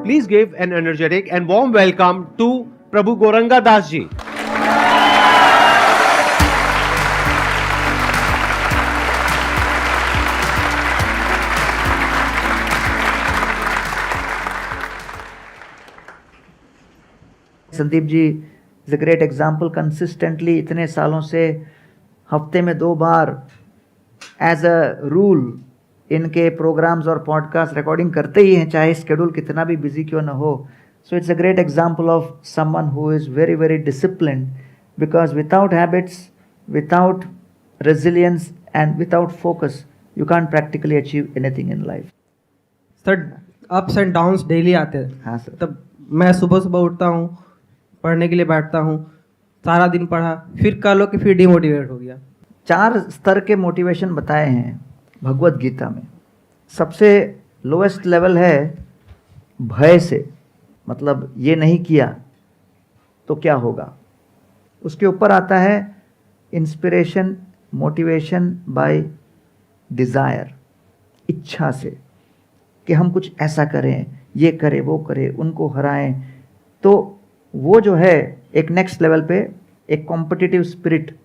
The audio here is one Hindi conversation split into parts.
Please give an energetic and warm welcome to Prabhu Goranga Das ji. Sandeep ji is a great example. Consistently इतने सालों से हफ्ते में 2 बार एज अ रूल इनके प्रोग्राम्स और पॉडकास्ट रिकॉर्डिंग करते ही हैं, चाहे स्केड्यूल कितना भी बिजी क्यों ना हो. So it's a great example of someone who is very very disciplined, because without habits, without resilience and without focus you can practically achieve anything in life. Sir, ups and downs daily आते हैं. हाँ सर. तब मैं सुबह सुबह उठता हूँ, पढ़ने के लिए बैठता हूँ, सारा दिन पढ़ा, फिर कह लो कि फिर डिमोटिवेट हो गया. 4 स्तर के मोटिवेशन बताए हैं भगवत गीता में. सबसे लोएस्ट लेवल है भय से, मतलब ये नहीं किया तो क्या होगा. उसके ऊपर आता है इंस्पिरेशन, मोटिवेशन बाय डिज़ायर, इच्छा से कि हम कुछ ऐसा करें, ये करें, वो करें, उनको हराएं. तो वो जो है एक नेक्स्ट लेवल पे एक कॉम्पिटिटिव स्पिरिट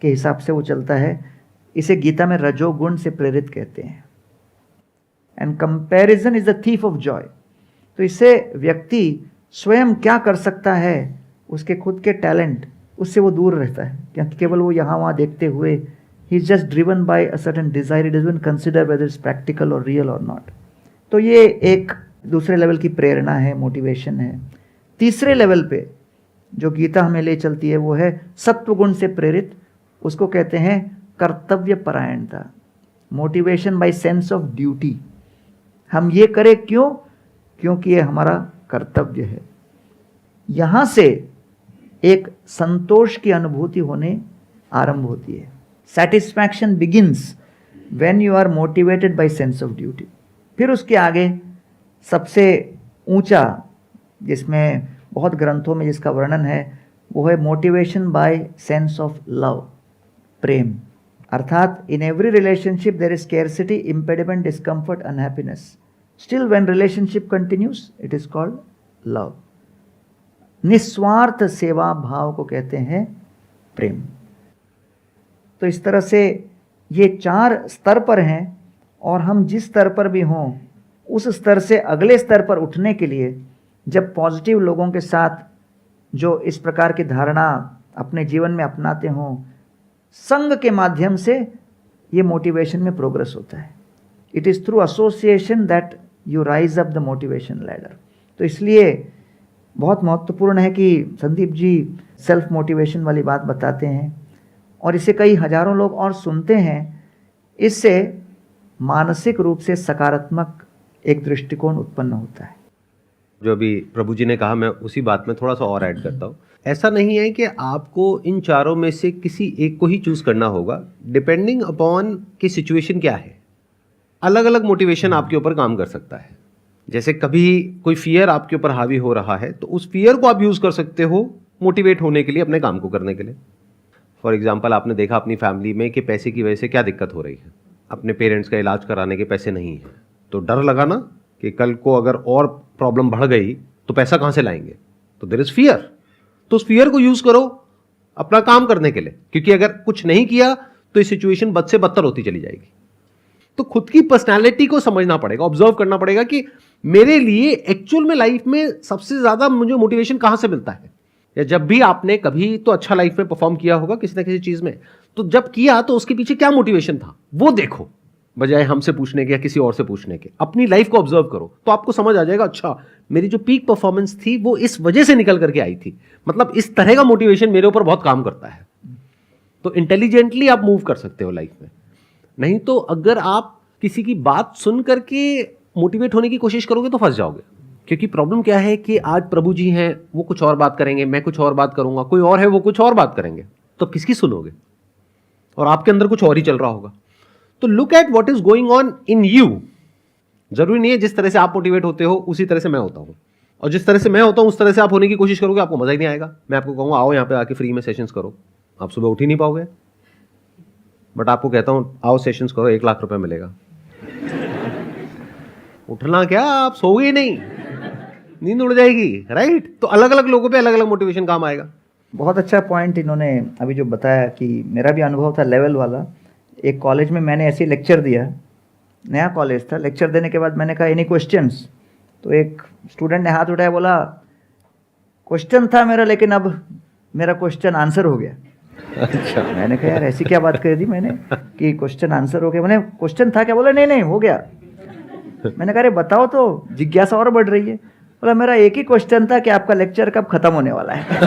के हिसाब से वो चलता है. इसे गीता में रजोगुण से प्रेरित कहते हैं. And comparison is the thief of Joy. तो इससे व्यक्ति स्वयं क्या कर सकता है, उसके खुद के टैलेंट, उससे वो दूर रहता है, क्योंकि केवल वो यहाँ वहाँ देखते हुए ही is just driven by a certain desire. It doesn't consider whether it's practical or real or not. तो ये एक दूसरे लेवल की प्रेरणा है, मोटिवेशन है. तीसरे लेवल पे जो गीता हमें ले चलती है वो है सत्वगुण से प्रेरित. उसको कहते हैं कर्तव्य परायणता, motivation by sense of duty. हम ये करें क्यों? क्योंकि ये हमारा कर्तव्य है. यहाँ से एक संतोष की अनुभूति होने आरंभ होती है. Satisfaction begins when you are motivated by sense of duty. फिर उसके आगे सबसे ऊंचा, जिसमें बहुत ग्रंथों में जिसका वर्णन है, वो है motivation by sense of love, प्रेम. अर्थात in every relationship there is scarcity, impediment, discomfort, unhappiness. Still when relationship continues it is called love. निस्वार्थ सेवा भाव को कहते हैं प्रेम. तो इस तरह से ये 4 स्तर पर हैं, और हम जिस स्तर पर भी हों उस स्तर से अगले स्तर पर उठने के लिए जब पॉजिटिव लोगों के साथ जो इस प्रकार की धारणा अपने जीवन में अपनाते हों, संग के माध्यम से ये मोटिवेशन में प्रोग्रेस होता है. It is through association that you rise up the motivation ladder. तो इसलिए बहुत महत्वपूर्ण है कि संदीप जी सेल्फ मोटिवेशन वाली बात बताते हैं, और इसे कई हजारों लोग और सुनते हैं. इससे मानसिक रूप से सकारात्मक एक दृष्टिकोण उत्पन्न होता है. जो अभी प्रभु जी ने कहा, मैं उसी बात में थोड़ा सा और ऐड करता हूँ. ऐसा नहीं है कि आपको इन चारों में से किसी एक को ही चूज करना होगा. डिपेंडिंग अपॉन कि सिचुएशन क्या है, अलग अलग मोटिवेशन आपके ऊपर काम कर सकता है. जैसे कभी कोई फियर आपके ऊपर हावी हो रहा है, तो उस फियर को आप यूज कर सकते हो मोटिवेट होने के लिए, अपने काम को करने के लिए. फॉर एग्जाम्पल, आपने देखा अपनी फैमिली में कि पैसे की वजह से क्या दिक्कत हो रही है, अपने पेरेंट्स का इलाज कराने के पैसे नहीं है, तो डर लगा ना कि कल को अगर और प्रॉब्लम बढ़ गई तो पैसा कहां से लाएंगे. तो देयर इज फियर. तो उस फियर को यूज करो अपना काम करने के लिए, क्योंकि अगर कुछ नहीं किया तो ये सिचुएशन बद से बदतर होती चली जाएगी. तो खुद की पर्सनालिटी को समझना पड़ेगा, ऑब्जर्व करना पड़ेगा कि मेरे लिए एक्चुअल में लाइफ में सबसे ज्यादा मुझे मोटिवेशन कहां से मिलता है. या जब भी आपने कभी तो अच्छा लाइफ में परफॉर्म किया होगा किसी ना किसी चीज में, तो जब किया तो उसके पीछे क्या मोटिवेशन था वो देखो, बजाय हमसे पूछने के या किसी और से पूछने के. अपनी लाइफ को ऑब्जर्व करो तो आपको समझ आ जाएगा, अच्छा मेरी जो पीक परफॉर्मेंस थी वो इस वजह से निकल करके आई थी, मतलब इस तरह का मोटिवेशन मेरे ऊपर बहुत काम करता है. तो इंटेलिजेंटली आप मूव कर सकते हो लाइफ में. नहीं तो अगर आप किसी की बात सुन करके मोटिवेट होने की कोशिश करोगे तो फंस जाओगे. क्योंकि प्रॉब्लम क्या है कि आज प्रभु जी हैं, वो कुछ और बात करेंगे, मैं कुछ और बात करूंगा, कोई और है वो कुछ और बात करेंगे, तो किसकी सुनोगे? और आपके अंदर कुछ और ही चल रहा होगा. तो look at what is going on in you. जरूरी नहीं है जिस तरह से आप मोटिवेट होते हो उसी तरह से मैं होता हूं, और जिस तरह से मैं होता हूं उस तरह से आप होने की कोशिश करोगे, आपको मजा ही नहीं आएगा. मैं आपको कहूंगा आओ यहाँ पे आके फ्री में सेशंस करो, आप सुबह उठ ही नहीं पाओगे. बट आपको कहता हूं आओ सेशंस करो, 1 लाख रुपए मिलेगा. उठना क्या, आप सोओगे नहीं. नींद उड़ जाएगी, राइट? तो अलग अलग लोगों पे अलग अलग मोटिवेशन काम आएगा। बहुत अच्छा पॉइंट इन्होंने अभी जो बताया कि मेरा भी अनुभव था लेवल वाला। एक कॉलेज में मैंने ऐसे लेक्चर दिया, नया कॉलेज था। लेक्चर देने के बाद मैंने कहा एनी क्वेश्चंस, तो एक स्टूडेंट ने हाथ उठाया, बोला क्वेश्चन था मेरा लेकिन अब मेरा क्वेश्चन आंसर हो गया। अच्छा, मैंने कहा यार ऐसी क्या बात कर दी मैंने कि क्वेश्चन आंसर हो गया। मैंने क्वेश्चन था क्या? बोला नहीं नहीं हो गया। मैंने कहा अरे बताओ तो, जिज्ञासा और बढ़ रही है। बोला मेरा एक ही क्वेश्चन था कि आपका लेक्चर कब खत्म होने वाला है।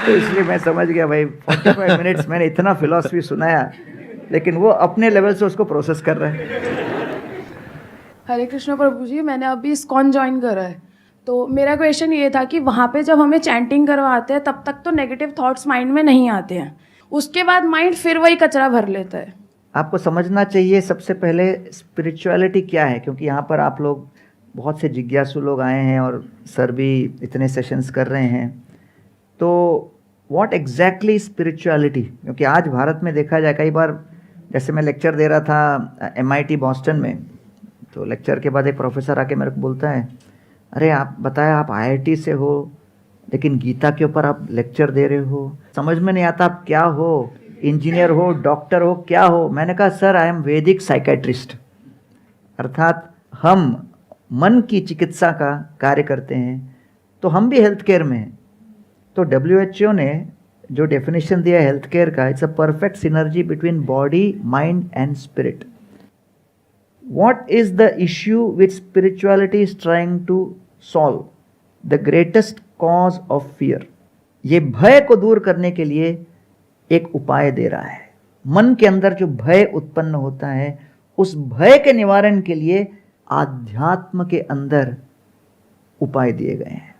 तो इसलिए मैं समझ गया भाई 45 मिनट्स मैंने इतना फिलॉसफी सुनाया, लेकिन वो अपने लेवल से उसको प्रोसेस कर रहा है। हरे कृष्ण प्रभु जी, मैंने अभी इस्कॉन ज्वाइन करा है, तो मेरा क्वेश्चन ये था कि वहाँ पे जब हमें चैंटिंग करवाते हैं तब तक तो नेगेटिव थॉट्स माइंड में नहीं आते हैं, उसके बाद माइंड फिर वही कचरा भर लेता है। आपको समझना चाहिए सबसे पहले स्पिरिचुअलिटी क्या है, क्योंकि यहाँ पर आप लोग बहुत से जिज्ञासु लोग आए हैं और सर भी इतने सेशंस कर रहे हैं। तो व्हाट एग्जैक्टली स्पिरिचुअलिटी, क्योंकि आज भारत में देखा जाए कई बार, जैसे मैं लेक्चर दे रहा था MIT बॉस्टन में, तो लेक्चर के बाद एक प्रोफेसर आके मेरे को बोलता है, अरे आप बताया आप IIT से हो लेकिन गीता के ऊपर आप लेक्चर दे रहे हो, समझ में नहीं आता आप क्या हो, इंजीनियर हो, डॉक्टर हो, क्या हो? मैंने कहा सर आई एम वैदिक साइकेट्रिस्ट, अर्थात हम मन की चिकित्सा का कार्य करते हैं, तो हम भी हेल्थ केयर में हैं। तो WHO ने जो डेफिनेशन दिया हेल्थ केयर का, it's a perfect synergy between body, mind and spirit. What is the issue which spirituality is trying to solve? The greatest cause of fear. ये भय को दूर करने के लिए एक उपाय दे रहा है। मन के अंदर जो भय उत्पन्न होता है, उस भय के निवारण के लिए आध्यात्म के अंदर उपाय दिए गए हैं।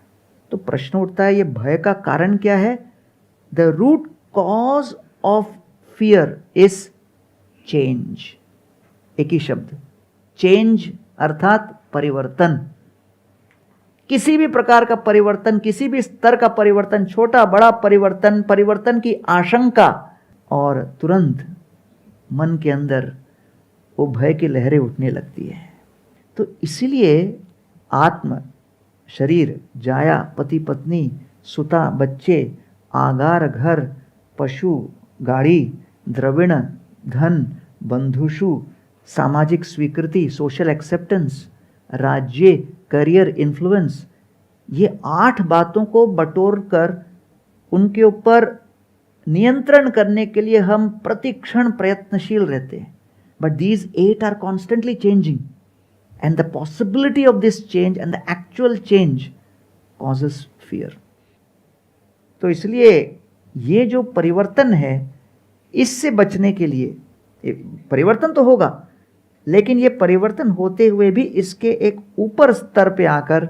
तो प्रश्न उठता है ये भय का कारण क्या है? The root cause of fear is change. एक ही शब्द, चेंज अर्थात परिवर्तन। किसी भी प्रकार का परिवर्तन, किसी भी स्तर का परिवर्तन, छोटा बड़ा परिवर्तन, परिवर्तन की आशंका, और तुरंत मन के अंदर वो भय की लहरें उठने लगती है। तो इसीलिए आत्म, शरीर, जाया, पति पत्नी, सुता, बच्चे, आगार, घर, पशु, गाड़ी, द्रविण, धन, बंधुषु, सामाजिक स्वीकृति, सोशल एक्सेप्टेंस, राज्य, करियर, इन्फ्लुएंस, ये 8 बातों को बटोर कर उनके ऊपर नियंत्रण करने के लिए हम प्रतिक्षण प्रयत्नशील रहते हैं। But these 8 are constantly changing and the possibility of this change and the actual change causes fear. तो इसलिए ये जो परिवर्तन है, इससे बचने के लिए, परिवर्तन तो होगा लेकिन ये परिवर्तन होते हुए भी इसके एक ऊपर स्तर पे आकर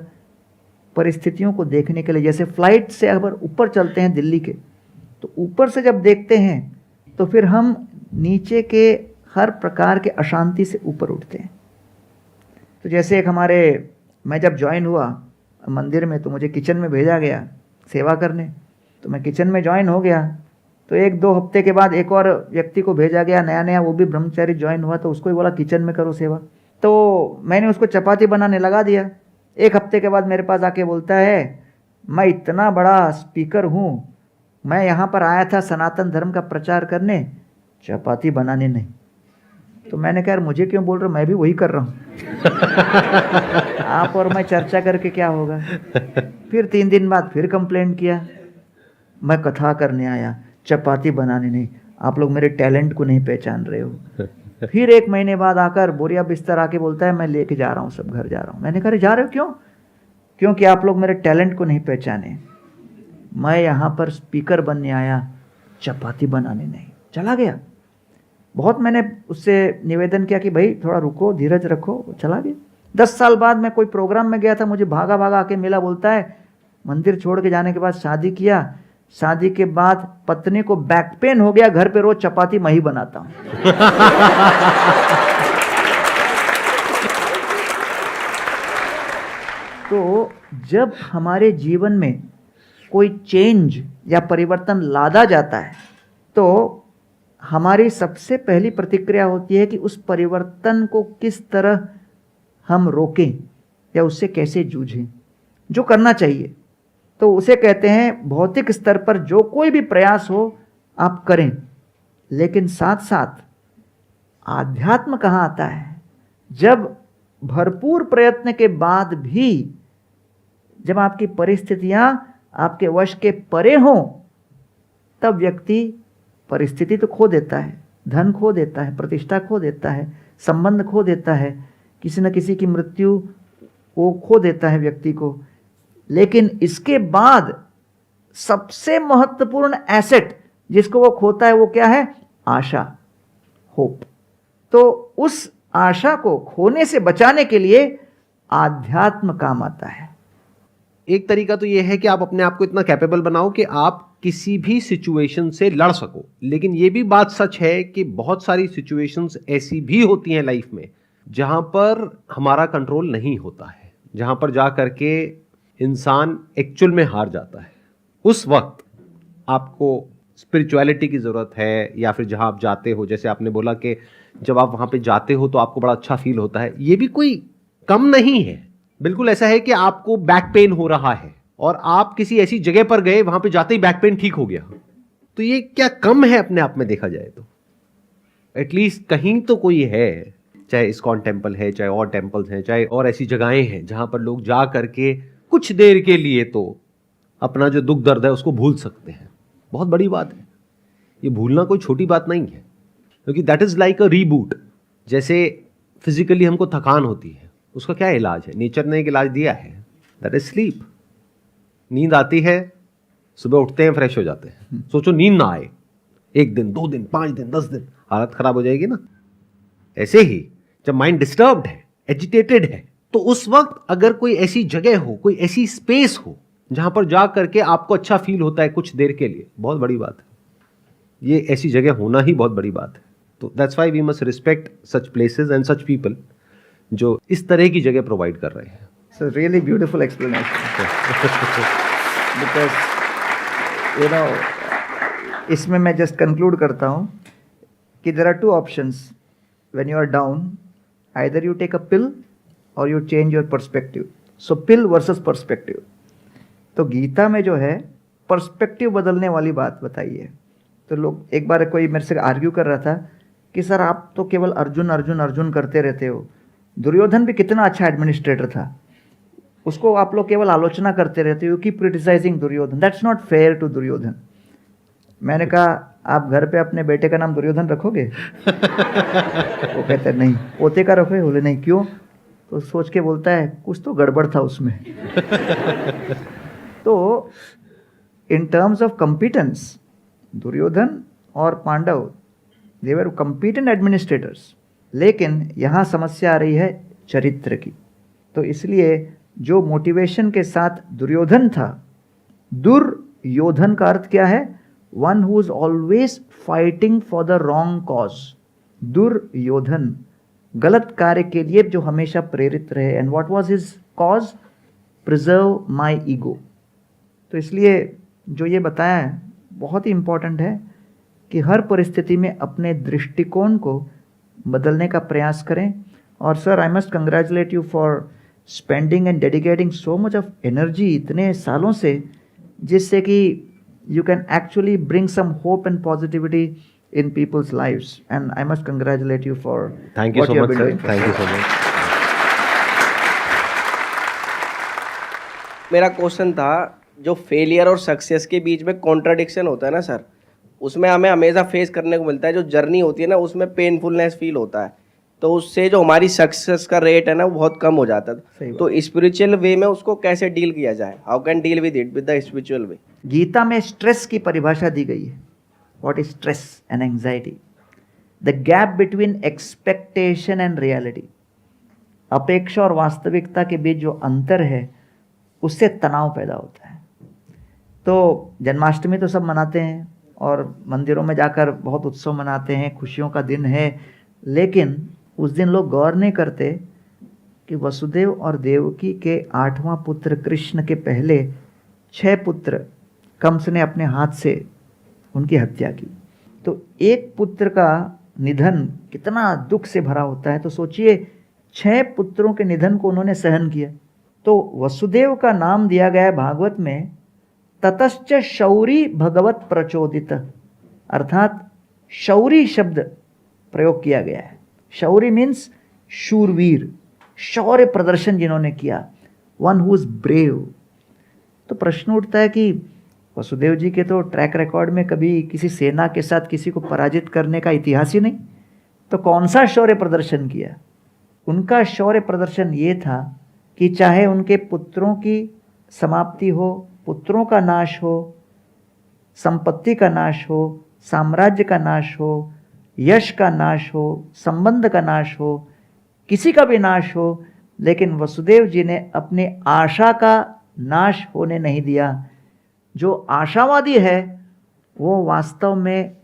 परिस्थितियों को देखने के लिए, जैसे फ्लाइट से अगर ऊपर चलते हैं दिल्ली के, तो ऊपर से जब देखते हैं तो फिर हम नीचे के हर प्रकार के अशांति से ऊपर उठते हैं। तो जैसे एक हमारे, मैं जब ज्वाइन हुआ मंदिर में तो मुझे किचन में भेजा गया सेवा करने, तो मैं किचन में ज्वाइन हो गया। तो 1-2 हफ्ते के बाद एक और व्यक्ति को भेजा गया नया नया, वो भी ब्रह्मचारी ज्वाइन हुआ, तो उसको भी बोला किचन में करो सेवा। तो मैंने उसको चपाती बनाने लगा दिया। 1 हफ्ते के बाद मेरे पास आके बोलता है, मैं इतना बड़ा स्पीकर हूँ, मैं यहाँ पर आया था सनातन धर्म का प्रचार करने, चपाती बनाने नहीं। तो मैंने कहा यार मुझे क्यों बोल रहे हो, मैं भी वही कर रहा हूँ। आप और मैं चर्चा करके क्या होगा। फिर 3 दिन बाद फिर कंप्लेंट किया, मैं कथा करने आया, चपाती बनाने नहीं, आप लोग मेरे टैलेंट को नहीं पहचान रहे हो। फिर 1 महीने बाद आकर बोरिया बिस्तर आके बोलता है मैं लेके जा रहा हूँ, सब घर जा रहा हूँ। मैंने कहा जा रहे हो क्यों? क्योंकि आप लोग मेरे टैलेंट को नहीं पहचाने, मैं यहाँ पर स्पीकर बनने आया, चपाती बनाने नहीं। चला गया। बहुत मैंने उससे निवेदन किया कि भाई थोड़ा रुको, धीरज रखो, चला गया। 10 साल बाद मैं कोई प्रोग्राम में गया था, मुझे भागा भागा आके मिला, बोलता है मंदिर छोड़ के जाने के बाद शादी किया, शादी के बाद पत्नी को बैक पेन हो गया, घर पे रोज चपाती मैं ही बनाता हूं। तो जब हमारे जीवन में कोई चेंज या परिवर्तन लादा जाता है तो हमारी सबसे पहली प्रतिक्रिया होती है कि उस परिवर्तन को किस तरह हम रोकें या उससे कैसे जूझें, जो करना चाहिए। तो उसे कहते हैं भौतिक स्तर पर जो कोई भी प्रयास हो आप करें, लेकिन साथ साथ आध्यात्म कहाँ आता है? जब भरपूर प्रयत्न के बाद भी जब आपकी परिस्थितियां आपके वश के परे हों, तब व्यक्ति परिस्थिति तो खो देता है, धन खो देता है, प्रतिष्ठा खो देता है, संबंध खो देता है, किसी न किसी की मृत्यु वो खो देता है व्यक्ति को। लेकिन इसके बाद सबसे महत्वपूर्ण एसेट जिसको वो खोता है वो क्या है? आशा, होप। तो उस आशा को खोने से बचाने के लिए आध्यात्म काम आता है। एक तरीका तो ये है कि आप अपने आप को इतना कैपेबल बनाओ कि आप किसी भी सिचुएशन से लड़ सको। लेकिन ये भी बात सच है कि बहुत सारी सिचुएशंस ऐसी भी होती हैं लाइफ में जहां पर हमारा कंट्रोल नहीं होता है, जहां पर जा करके इंसान एक्चुअल में हार जाता है। उस वक्त आपको स्पिरिचुअलिटी की ज़रूरत है, या फिर जहां आप जाते हो, जैसे आपने बोला कि जब आप वहां पे जाते हो तो आपको बड़ा अच्छा फील होता है, ये भी कोई कम नहीं है। बिल्कुल ऐसा है कि आपको बैक पेन हो रहा है और आप किसी ऐसी जगह पर गए, वहां पे जाते ही बैक पेन ठीक हो गया, तो ये क्या कम है अपने आप में देखा जाए तो? एटलीस्ट कहीं तो कोई है, चाहे इस्कॉन टेम्पल है, चाहे और टेम्पल्स हैं, चाहे और ऐसी जगहें हैं जहां पर लोग जा करके कुछ देर के लिए तो अपना जो दुख दर्द है उसको भूल सकते हैं। बहुत बड़ी बात है, ये भूलना कोई छोटी बात नहीं है, क्योंकि that is like a reboot. जैसे फिजिकली हमको थकान होती है, उसका क्या इलाज है? नेचर ने एक इलाज दिया है, दैट इज स्लीप। नींद आती है, सुबह उठते हैं, फ्रेश हो जाते हैं। सोचो नींद ना आए 1 दिन, 2 दिन, 5 दिन, 10 दिन, हालत खराब हो जाएगी ना। ऐसे ही जब माइंड डिस्टर्ब्ड है, एजिटेटेड है, तो उस वक्त अगर कोई ऐसी जगह हो, कोई ऐसी स्पेस हो जहां पर जा करके आपको अच्छा फील होता है कुछ देर के लिए, बहुत बड़ी बात है। ये ऐसी जगह होना ही बहुत बड़ी बात है। तो that's why we must respect such places and such people जो इस तरह की जगह प्रोवाइड कर रहे हैं। So really beautiful explanation. Because you know, इसमें मैं just conclude करता हूँ कि there are 2 options when you are down. Either you take a pill or you change your perspective. So pill versus perspective. तो गीता में जो है पर्सपेक्टिव बदलने वाली बात बताई है। तो लोग, एक बार कोई मेरे से आर्ग्यू कर रहा था कि सर आप तो केवल अर्जुन अर्जुन अर्जुन करते रहते हो, दुर्योधन भी कितना अच्छा एडमिनिस्ट्रेटर था, उसको आप लोग केवल आलोचना करते रहते हो, keep criticising Duryodhan, that's not fair to Duryodhan. मैंने कहा आप घर पे अपने बेटे का नाम दुर्योधन रखोगे? वो कहते नहीं। पोते का रखोगे? बोले नहीं। क्यों? तो सोच के बोलता है कुछ तो गड़बड़ था उसमें। तो in terms of competence, Duryodhan और Pandav they were competent administrators, लेकिन यहाँ समस्या आ रही है चरित्र की। तो इसलिए जो मोटिवेशन के साथ दुर्योधन था, दुर्योधन का अर्थ क्या है? One who is always fighting for the wrong cause. Duryodhan गलत कार्य के लिए जो हमेशा प्रेरित रहे। And what was his cause? Preserve my ego. तो इसलिए जो ये बताया है बहुत ही इम्पोर्टेंट है कि हर परिस्थिति में अपने दृष्टिकोण को बदलने का प्रयास करें। और sir, I must congratulate you for spending and dedicating so much of energy इतने सालों से, जिससे कि you can actually bring some hope and positivity in people's lives, and I must congratulate you for Thank you what so you much, have been sir. doing. Thank you so much. मेरा क्वेश्चन था, जो फेलियर और सक्सेस के बीच में कॉन्ट्राडिक्शन होता है ना सर, उसमें हमें हमेशा फेस करने को मिलता है। जो जर्नी होती है ना, उसमें पेनफुलनेस फील होता है, तो उससे जो हमारी सक्सेस का रेट है ना वो बहुत कम हो जाता है। तो स्पिरिचुअल वे में उसको कैसे डील किया जाए? How can deal with it with the spiritual way? Gita में स्ट्रेस की परिभाषा दी गई है। What is stress and anxiety? The gap between expectation and reality. अपेक्षा और वास्तविकता के बीच जो अंतर है, उससे तनाव पैदा होता है। तो जन्माष्टमी तो सब मनाते हैं और मंदिरों में जाकर बहुत उत्सव मनाते हैं, खुशियों का दिन है, लेकिन उस दिन लोग गौर नहीं करते कि वसुदेव और देवकी के 8वां पुत्र कृष्ण के पहले 6 पुत्र कंस ने अपने हाथ से उनकी हत्या की। तो एक पुत्र का निधन कितना दुख से भरा होता है। तो सोचिए 6 पुत्रों के निधन को उन्होंने सहन किया। तो वसुदेव का नाम दिया गया है भागवत में ततश्च शौरी भगवत प्रचोदित, अर्थात शौरी शब्द प्रयोग किया गया है। शौरी मीन्स शूरवीर, शौर्य प्रदर्शन जिन्होंने किया, वन हु इज ब्रेव। तो प्रश्न उठता है कि वसुदेव जी के तो ट्रैक रिकॉर्ड में कभी किसी सेना के साथ किसी को पराजित करने का इतिहास ही नहीं, तो कौन सा शौर्य प्रदर्शन किया? उनका शौर्य प्रदर्शन ये था कि चाहे उनके पुत्रों की समाप्ति हो, पुत्रों का नाश हो, संपत्ति का नाश हो, साम्राज्य का नाश हो, यश का नाश हो, संबंध का नाश हो, किसी का भी नाश हो, लेकिन वसुदेव जी ने अपनी आशा का नाश होने नहीं दिया। जो आशावादी है वो वास्तव में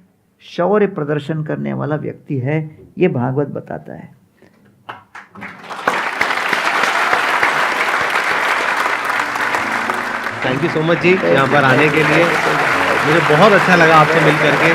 शौर्य प्रदर्शन करने वाला व्यक्ति है, ये भागवत बताता है। थैंक यू सो मच जी यहाँ पर आने के लिए, मुझे बहुत अच्छा लगा आपसे मिल करके।